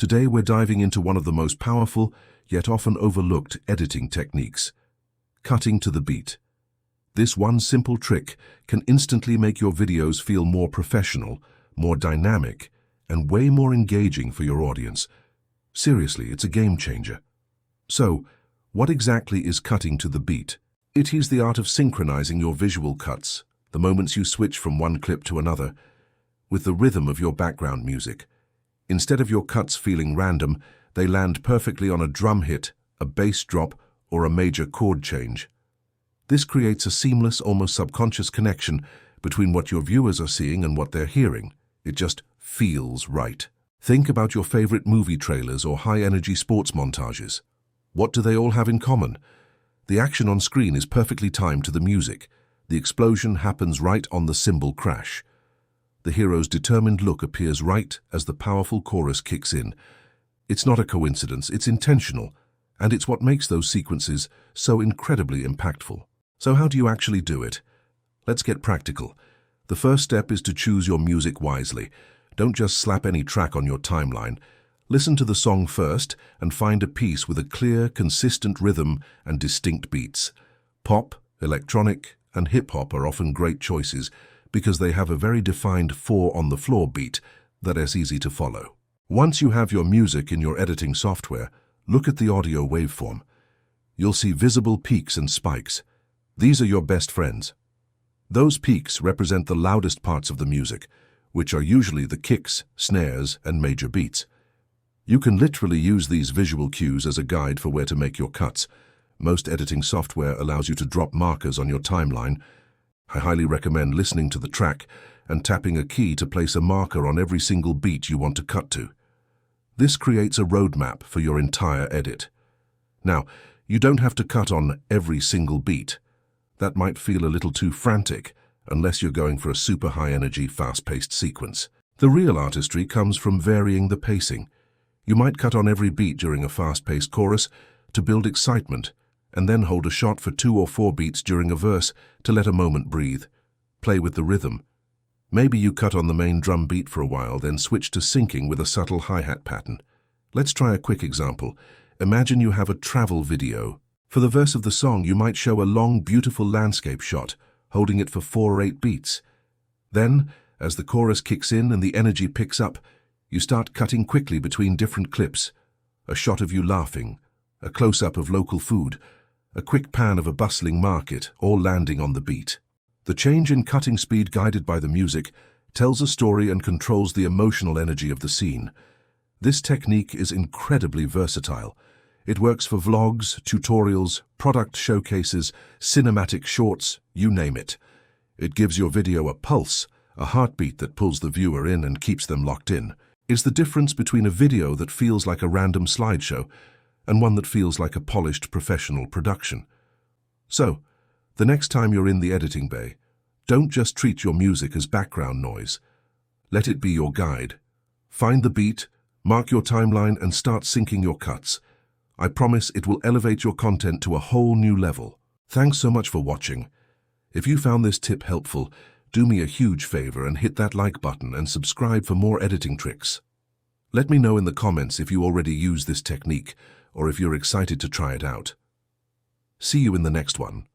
Today we're diving into one of the most powerful, yet often overlooked editing techniques: cutting to the beat. This one simple trick can instantly make your videos feel more professional, more dynamic, and way more engaging for your audience. Seriously, it's a game changer. So, what exactly is cutting to the beat? It is the art of synchronizing your visual cuts, the moments you switch from one clip to another, with the rhythm of your background music. Instead of your cuts feeling random, they land perfectly on a drum hit, a bass drop, or a major chord change. This creates a seamless, almost subconscious connection between what your viewers are seeing and what they're hearing. It just feels right. Think about your favorite movie trailers or high-energy sports montages. What do they all have in common? The action on screen is perfectly timed to the music. The explosion happens right on the cymbal crash. The hero's determined look appears right as the powerful chorus kicks in. It's not a coincidence, it's intentional, and it's what makes those sequences so incredibly impactful. So how do you actually do it? Let's get practical. The first step is to choose your music wisely. Don't just slap any track on your timeline. Listen to the song first and find a piece with a clear, consistent rhythm and distinct beats. Pop, electronic, and hip-hop are often great choices because they have a very defined four-on-the-floor beat that is easy to follow. Once you have your music in your editing software, look at the audio waveform. You'll see visible peaks and spikes. These are your best friends. Those peaks represent the loudest parts of the music, which are usually the kicks, snares, and major beats. You can literally use these visual cues as a guide for where to make your cuts. Most editing software allows you to drop markers on your timeline. I highly recommend listening to the track and tapping a key to place a marker on every single beat you want to cut to. This creates a roadmap for your entire edit. Now, you don't have to cut on every single beat. That might feel a little too frantic, unless you're going for a super high-energy, fast-paced sequence. The real artistry comes from varying the pacing. You might cut on every beat during a fast-paced chorus to build excitement, and then hold a shot for 2 or 4 beats during a verse to let a moment breathe. Play with the rhythm. Maybe you cut on the main drum beat for a while, then switch to syncing with a subtle hi-hat pattern. Let's try a quick example. Imagine you have a travel video. For the verse of the song, you might show a long, beautiful landscape shot, holding it for 4 or 8 beats. Then, as the chorus kicks in and the energy picks up, you start cutting quickly between different clips. A shot of you laughing, a close-up of local food, a quick pan of a bustling market, all landing on the beat. The change in cutting speed guided by the music tells a story and controls the emotional energy of the scene. This technique is incredibly versatile. It works for vlogs, tutorials, product showcases, cinematic shorts, you name it. It gives your video a pulse, a heartbeat that pulls the viewer in and keeps them locked in. It's the difference between a video that feels like a random slideshow and one that feels like a polished professional production. So, the next time you're in the editing bay, don't just treat your music as background noise. Let it be your guide. Find the beat, mark your timeline, and start syncing your cuts. I promise it will elevate your content to a whole new level. Thanks so much for watching. If you found this tip helpful, do me a huge favor and hit that like button and subscribe for more editing tricks. Let me know in the comments if you already use this technique or if you're excited to try it out. See you in the next one.